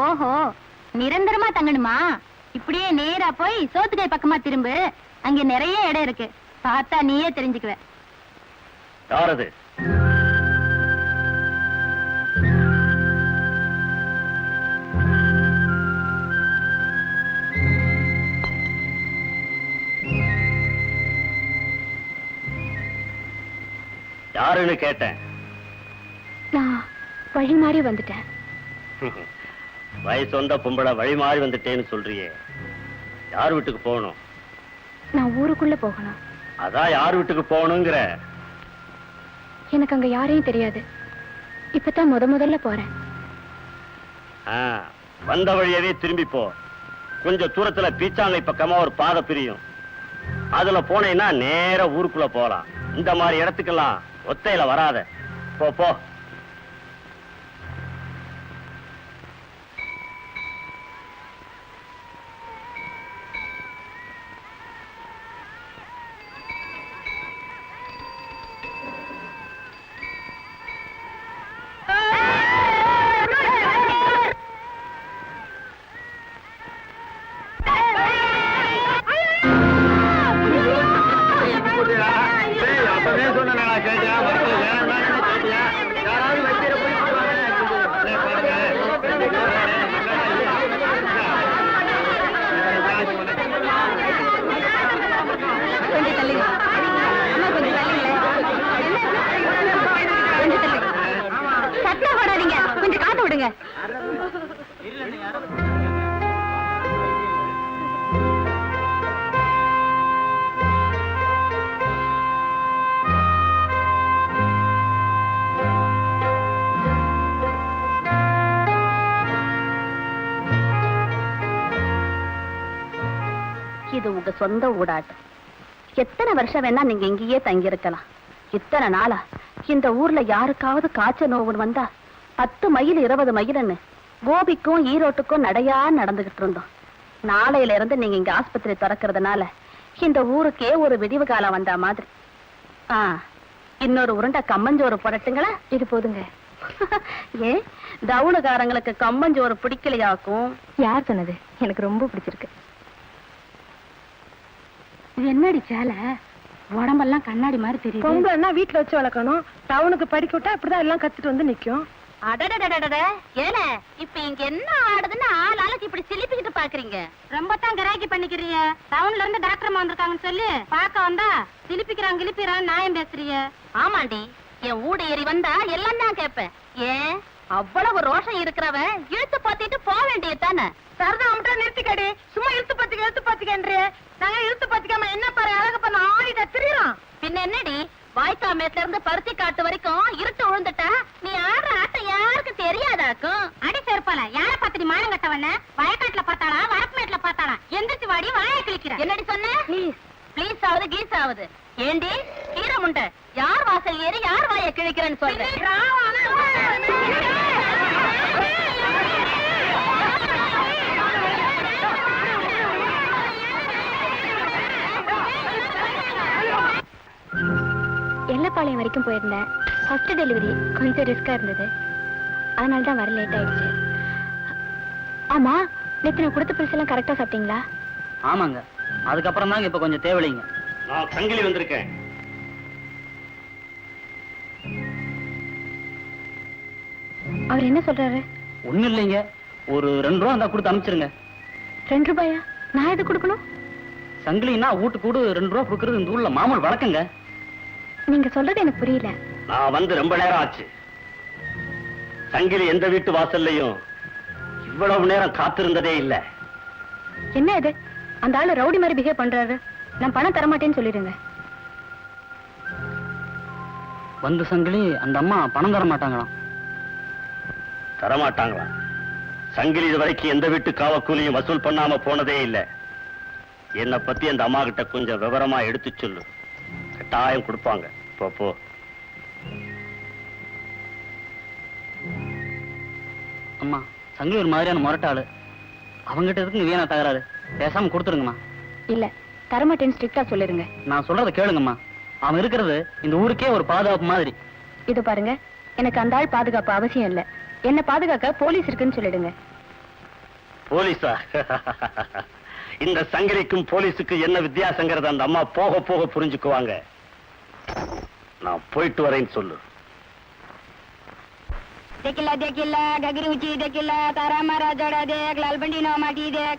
ஓஹோ, நிரந்தரமா தங்கணுமா? இப்படியே நேரா போய் சோத்துக்கை பக்கமா திரும்பு, அங்க நிறைய இடம் இருக்கு, பார்த்தா நீயே தெரிஞ்சுக்குவ. யாரது? யாருன்னு கேட்டேன். நான் வழி மாறி வந்துட்டேன். வயசு வந்த பொம்பளை வழி மாறி வந்துட்டேன்னு சொல்றியே, யார் வீட்டுக்கு போகணும்? நான் ஊருக்குள்ள போகணும். அதான் யார் வீட்டுக்கு போகணுங்கிற. எனக்கு அங்க யாரையும் தெரியாது, இப்பதான் முதல்ல போறேன். வந்த வழியவே திரும்பி போ. கொஞ்சம் தூரத்துல பீச்சாங்கை பக்கமா ஒரு பாதை பிரியும், அதுல போனேன்னா நேர ஊருக்குள்ள போலாம். இந்த மாதிரி இடத்துக்கெல்லாம் ஒத்தையில வராத. போ போ. சத்தம் போடாதீங்க, கொஞ்சம் காத்து விடுங்க. இது உங்க சொந்த ஊடாட்டம். எத்தனை வருஷம் வேணா நீங்க இங்கேயே தங்கி இருக்கலாம். இத்தனை நாளா இந்த ஊர்ல யாருக்காவது காய்ச்சல் நோவுன்னு வந்தா 10 மைல் 20 மைல்னு கோபிக்கும் ஈரோட்டுக்கும் நடையா நடந்துகிட்டு இருந்தோம். நாளையில இருந்து நீங்க இங்க ஆஸ்பத்திரி திறக்கிறதுனால இந்த ஊருக்கே ஒரு விடிவு காலம் வந்த மாதிரி. இன்னொரு உருண்டை கம்மஞ்சோறு போடட்டுங்களா? இது போதுங்க. ஏன் டவுனுக்காரங்களுக்கு கம்மஞ்சோறு பிடிக்கலையாக்கும்? யார் சொன்னது? எனக்கு ரொம்ப பிடிச்சிருக்கு. இது என்னடி சேலை, உடம்பெல்லாம் கண்ணாடி மாதிரி தெரியும். பொங்கல்னா வீட்டுல வச்சு வளர்க்கணும், டவுனுக்கு படிக்க விட்டா இப்படிதான் எல்லாம் கத்துட்டு வந்து நிக்கும். அடடடடட, ஏல இப்ப இங்க என்ன ஆடுதுன்னு ஆளாளுக்கு இப்படி சிலிப்பிக்கிட்டு பாக்குறீங்க? ரொம்ப தான் கிராக்கி பண்ணிக்கிறீங்க. டவுன்ல இருந்து டாக்டர் அம்மா வந்திருக்காங்கன்னு சொல்லி பாக்க வந்தா சிலிப்பிக்கிறாங்க கிளிப்பிக்கிறாங்க நியாயம் பேசுறீங்க. ஆமாண்டி, என் ஊடு ஏறி வந்தா எல்லாம் தான் கேட்பேன். ஏன் அவ்வளவு ரோஷம் இருக்கிறவன் இழுத்து பாத்திட்டு போக வேண்டியதானே? சரதா மட்டும் நிறுத்திக்கடி, சும்மா இழுத்து பாத்திக்கன்றே. நாங்க இழுத்து பாத்திக்காம என்ன பாரு அழகு பண்ண ஆடிட்ட திரியறோம். பின்ன என்னடி, வாய்க்காமேட்ல இருந்து பருத்தி காட்டு வரைக்கும் இருட்டு விழுந்துட்டா நீ ஆடுற ஆட்டம் யாருக்கு தெரியாதாக்கும்? அடி செருப்பால யார பத்திரி மானம் கட்டவன? வயக்காட்டுல பார்த்தாளா வரப்புமேட்ல பார்த்தாளா? எந்திரிச்சு வாடி வாயை கிழிக்கிற. என்னடி சொன்ன? ப்ளீஸ் ஆகுது கீஸ் ஆகுது. ஏண்டி கீரை முண்டை, யார் வாசல் ஏறி யார் வாயை கிழிக்கிறேன்னு சொல்றேன். எல்லப்பாளையம் வரைக்கும் போயிருந்தேன். ஃபர்ஸ்ட் டெலிவரி கொஞ்சம் ரிஸ்கா இருந்தது, அதனால தான் வர லேட் ஆயிடுச்சு. ஆமா, நேத்து நான் கொடுத்த பிரிசெல்லாம் கரெக்டா சாப்பிட்டீங்களா? ஆமாங்க, அதுக்கப்புறம் தாங்க இப்ப கொஞ்சம் தேவையில்லைங்க. நான் சங்கிலி வந்திருக்கேன். அவர் என்ன சொல்றாரு? ஒண்ணும் இல்லைங்க, ஒரு 2 ரூபா இருந்தா கொடுத்து அனுப்பிச்சிருங்க. 2 ரூபாயா? நான் எது கொடுக்கணும்? சங்கிலின்னா வீட்டு கூடு 2 ரூபா கொடுக்கறது இந்த ஊர்ல மாமூல் வழக்கங்க. நீங்க சொல்றது எனக்கு புரியல. நான் வந்து ரொம்ப நேரம் ஆச்சு. சங்கிலி எந்த வீட்டு வாசல்லையும் இவ்வளவு நேரம் காத்திருந்ததே இல்ல. என்ன இது? அந்த ஆளு ரவுடி மாதிரி பிஹேவ் பண்றாரு. நான் பணம் தரமாட்டேன்னு சொல்லிடுங்க. வந்து சங்கிலி அந்த அம்மா பணம் தர மாட்டாங்களாம். தரமாட்டாங்களா? சங்கிலி இது வரைக்கும் எந்த வீட்டு காவக்கூலியும் வசூல் பண்ணாம போனதே இல்ல. என்னை பத்தி அந்த அம்மா கிட்ட கொஞ்சம் விவரமா எடுத்து சொல்லு, கட்டாயம் கொடுப்பாங்க. போ போ. அம்மா, சங்கிலி ஒரு மாதிரியான முரட்டாளு, அவங்கிட்ட இருக்கு வீணா தகராறு. பேசாம கொடுத்துருங்கம்மா. இல்ல, தரமாட்டேன்னு ஸ்ட்ரிக்டா சொல்லிருங்க. நான் சொல்றத கேளுங்கம்மா. அவன் இருக்கிறது இந்த ஊருக்கே ஒரு பாதுகாப்பு மாதிரி. இது பாருங்க, எனக்கு அந்த ஆள் பாதுகாப்பு அவசியம் இல்ல. என்ன பாதுகாக்க போலீஸ் இருக்குன்னு சொல்லிடுங்க. போலீஸா? இந்த சங்கிலிக்கும் போலீஸுக்கு என்ன வித்தியாசங்கிறத அந்த அம்மா போக போக புரிஞ்சுக்குவாங்க. நான் போயிட்டு வரேன்னு சொல்லு. देखिला देखिला गगरी ऊंची देखिला तारा मारा जड़ा देख लाल बंडी नो माटी देख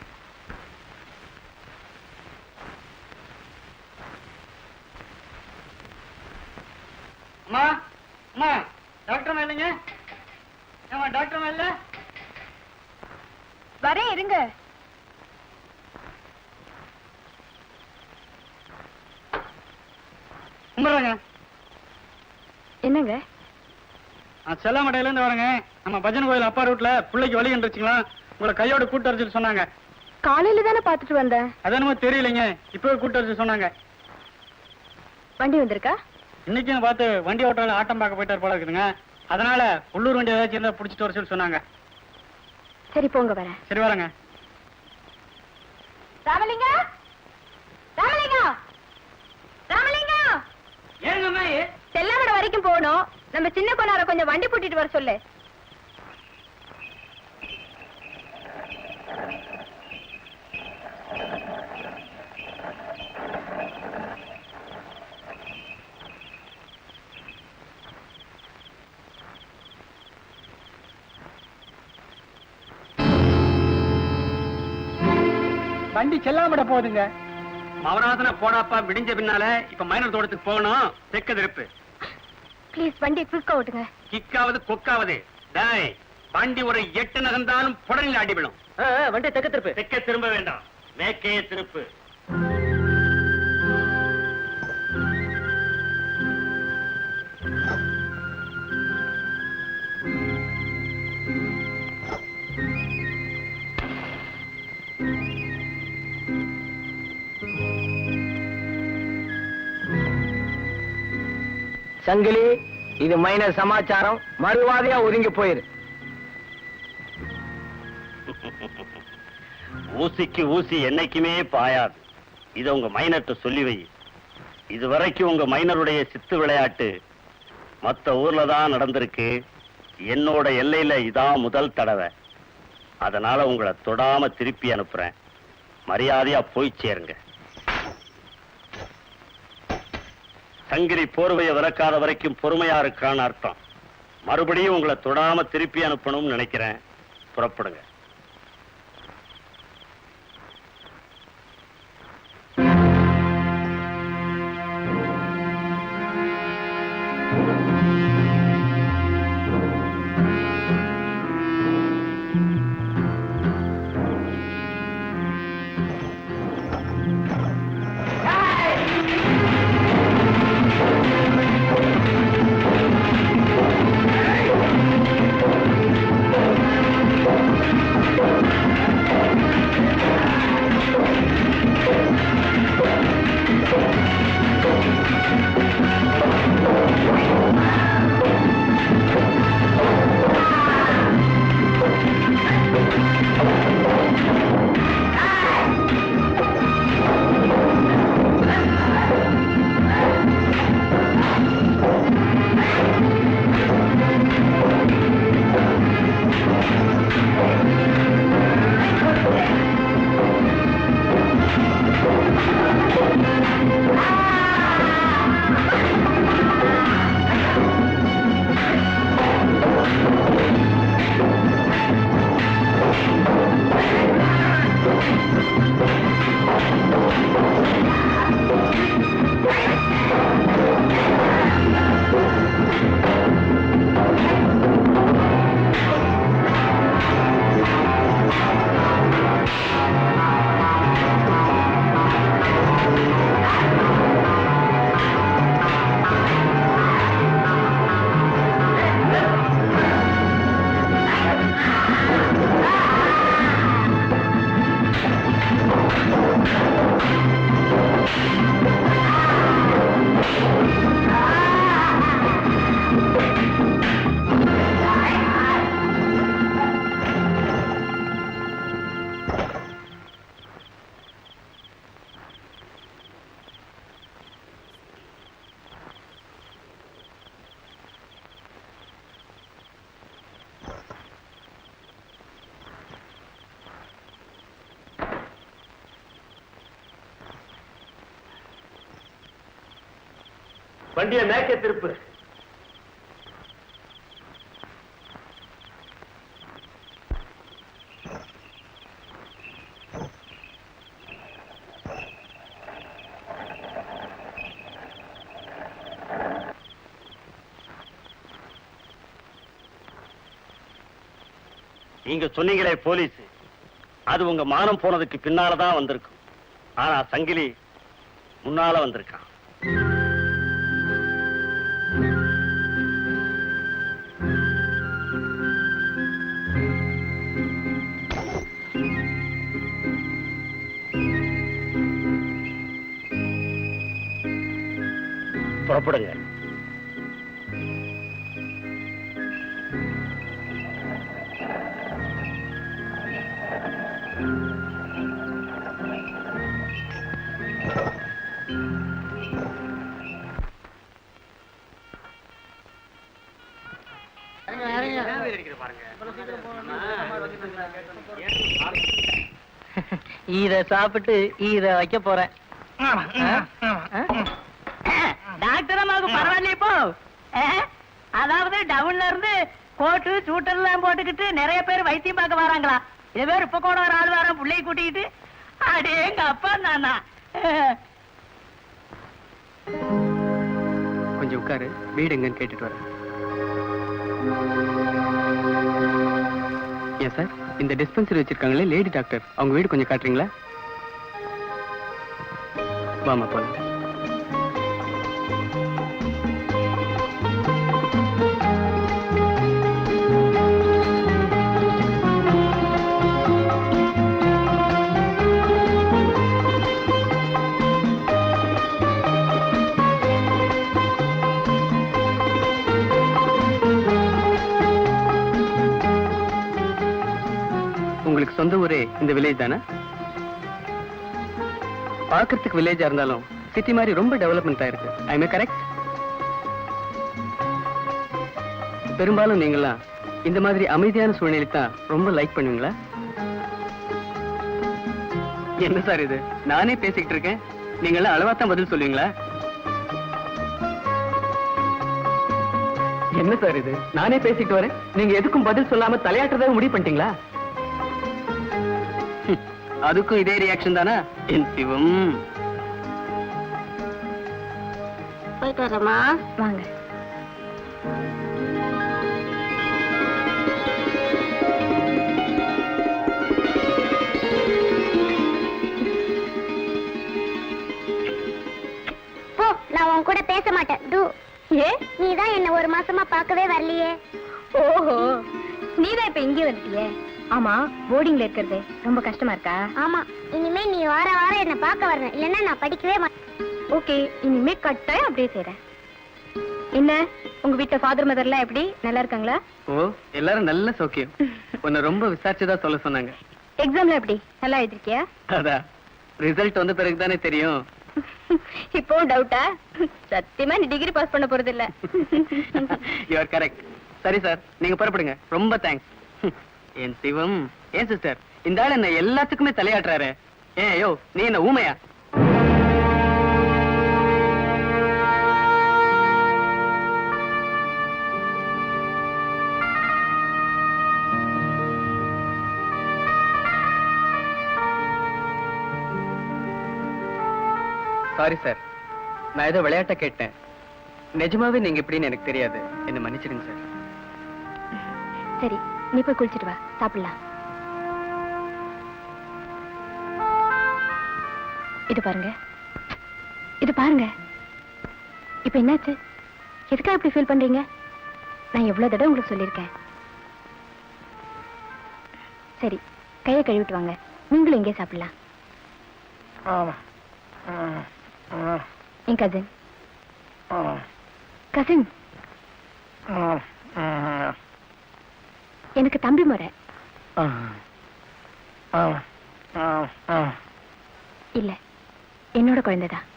அம்மா அம்மா டாக்டர் இல்லைங்க. ஏமா டாக்டர் இல்ல? வரேன் இருங்க. கும்பிடுறேங்க. என்னங்க? செல்லாமடையில இருந்து வரேங்க. நம்ம பஜன் கோயில் அப்பா ரூட்ல பிள்ளைக்கு வழி கண்டுச்சுங்களா, உங்களை கையோட கூட்டு வர சொல்லி சொன்னாங்க. காலையில தானே பாத்துட்டு வந்தேன். அதனமோ தெரியலைங்க, இப்பவே கூட்டு வர சொன்னாங்க. வண்டி வந்திருக்கா? இன்னைக்கு பார்த்து வண்டி ஓட்டால ஆட்டம் பார்க்க போயிட்டார் போல இருக்குதுங்க. அதனால உள்ளூர் வண்டி ஏதாச்சும் இருந்தா புடிச்சிட்டு வர சொல்லி சொன்னாங்க. சரி போங்க வரேன். சரி வரேங்க. ராமலிங்கா, ராமலிங்கா, ராமலிங்கா, ஏங்க செல்லாமட வரைக்கும் போகணும். நம்ம சின்ன கொண்டார கொஞ்சம் வண்டி கூட்டிட்டு வர சொல்லு. வண்டி செல்லாமட போகுதுங்க. மவராசன போடாப்பா விடிஞ்ச பின்னால இப்ப மைனர் தோட்டத்துக்கு போகணும். தெக்க திருப்பு. ப்ளீஸ் வண்டி குயிக்கா ஓட்டுங்க. கிக்காவது கொக்காவது. டேய், வண்டி ஒரு 8 நகர்ந்தாலும் புடனில் அடிவிடும். வண்டி தெக்க திருப்பு. தெக்க திரும்ப வேண்டாம், மேற்கே திருப்பு. சங்கிலி, இது மைனர் சமாச்சாரம். மறுவாதையா ஒதுங்கி போயிரு. ஊசிக்கு ஊசி என்னைக்குமே பாயாது. இத உங்க மைனர்ட்ட சொல்லி வை. இதுவரைக்கும் உங்க மைனருடைய சித்து விளையாட்டு மத்த ஊர்ல தான் நடந்திருக்கு. என்னோட எல்லையில இதான் முதல் தடவை. அதனால உங்களை தொடாம திருப்பி அனுப்புறேன். மரியாதையா போய் சேருங்க. சங்கிலி போர்வையை விறக்காத வரைக்கும் பொறுமையா இருக்கான்னு அர்த்தம். மறுபடியும் உங்களை தொடாம திருப்பி அனுப்பணும்னு நினைக்கிறேன். புறப்படுங்க. வண்டியை மேற்கே திருப்பு. நீங்க சொன்னீங்களே போலீஸ், அது உங்க மானம் போனதுக்கு பின்னாலதான் வந்திருக்கும். ஆனா சங்கிலி முன்னால வந்திருக்கான். புறப்படுங்க. இத சாப்பிட்டு இத வைக்க போறேன். டாக்டர் அம்மாவுக்கு பரவாயில்லையே இப்போ. அதாவது டவுன்ல இருந்து கோட்டு சூட்டெல்லாம் போட்டுக்கிட்டு நிறைய பேர் வைத்தியம் பார்க்க வராங்களா? இது பேர் இப்ப கூட ஒரு ஆள் வரான் பிள்ளையை கூட்டிக்கிட்டு. அடே எங்க அப்பா நானா. கொஞ்சம் உட்காரு, வீடு எங்கன்னு கேட்டுட்டு வரேன். ஏன் சார், இந்த டிஸ்பென்சரி வச்சிருக்காங்களே லேடி டாக்டர், அவங்க வீடு கொஞ்சம் காட்டுறீங்களா? வாமா போலாம். உங்களுக்கு சொந்த ஊரே இந்த வில்லேஜ் தானே? பார்க்கறதுக்கு வில்லேஜா இருந்தாலும் சிட்டி மாதிரி ரொம்ப டெவலப்மெண்ட் ஆயிருக்கு. ஐ மே கரெக்ட்? பெரும்பாலும் நீங்களாம் இந்த மாதிரி அமைதியான சூழ்நிலை தான் ரொம்ப லைக் பண்ணுவீங்களா? என்ன சார் இது, நானே பேசிக்கிட்டு இருக்கேன், நீங்களாம் அளவாத்தான் பதில் சொல்லுவீங்களா? என்ன சார் இது, நானே பேசிட்டு வரேன், நீங்க எதுக்கும் பதில் சொல்லாம தலையாட்டுறதாக முடிவு பண்ணிட்டீங்களா? அதுக்கும் இதே ரியாக்ஷன் தானா? என் சிவம். போயிட்டு வரமா? வாங்க. போ, நான் உன் கூட பேச மாட்டேன். டு. ஏ, நீதான் என்ன ஒரு மாசமா பார்க்கவே வரலையே. ஓஹோ, நீதான் இப்ப இங்கே வந்துட்டியே. ஆமா, போர்டிங்ல இருக்கிறது ரொம்ப கஷ்டமா இருக்கா? ஆமா, இனிமே நீ வார வாரம் என்ன பார்க்க வரணும், இல்லன்னா நான் படிக்கவே மாட்டேன். ஓகே, இனிமே கட்டாயம் அப்படியே செய்றேன். என்ன, உங்க வீட்டுல ஃபாதர் மதர்லாம் எப்படி, நல்லா இருக்காங்களா? ஓ, எல்லாரும் நல்ல சௌக்கியம். உன்னை ரொம்ப விசாரிச்சுதான் சொல்ல சொன்னாங்க. எக்ஸாம்ல எப்படி, நல்லா எழுதிருக்கியா? அதான் ரிசல்ட் வந்த பிறகுதானே தெரியும். இப்போ டவுட்டா? சத்தியமா நீ டிகிரி பாஸ் பண்ண போறது இல்ல. You are correct. சரி சார், நீங்க புறப்படுங்க. ரொம்ப தேங்க்ஸ். என் சிவம். ஏன் சிஸ்டர், இந்த ஆள் என்ன எல்லாத்துக்குமே தலையாட்டுறாரு. ஏன் ஐயோ, நீ என்ன ஊமையா? சாரி சார், நான் ஏதோ விளையாட்ட கேட்டேன். நிஜமாவே நீங்க எப்படின்னு எனக்கு தெரியாது, என்ன மன்னிச்சிடுங்க சார். சரி, நீ போய் குளிச்சிட்டு வா, சாப்பிடலாம். இது பாருங்க, இது பாருங்க. இப்ப என்னாச்சு? எதுக்காக இப்படி ஃபீல் பண்றீங்க? நான் எவ்வளவு தடவை உங்களுக்கு சொல்லியிருக்கேன். சரி, கையை கழுவிட்டு வாங்க, நீங்களும் இங்கே சாப்பிடலாம். என் கசின் கசின் எனக்கு தம்பி முறை இல்ல, என்னோட குழந்தைதான்.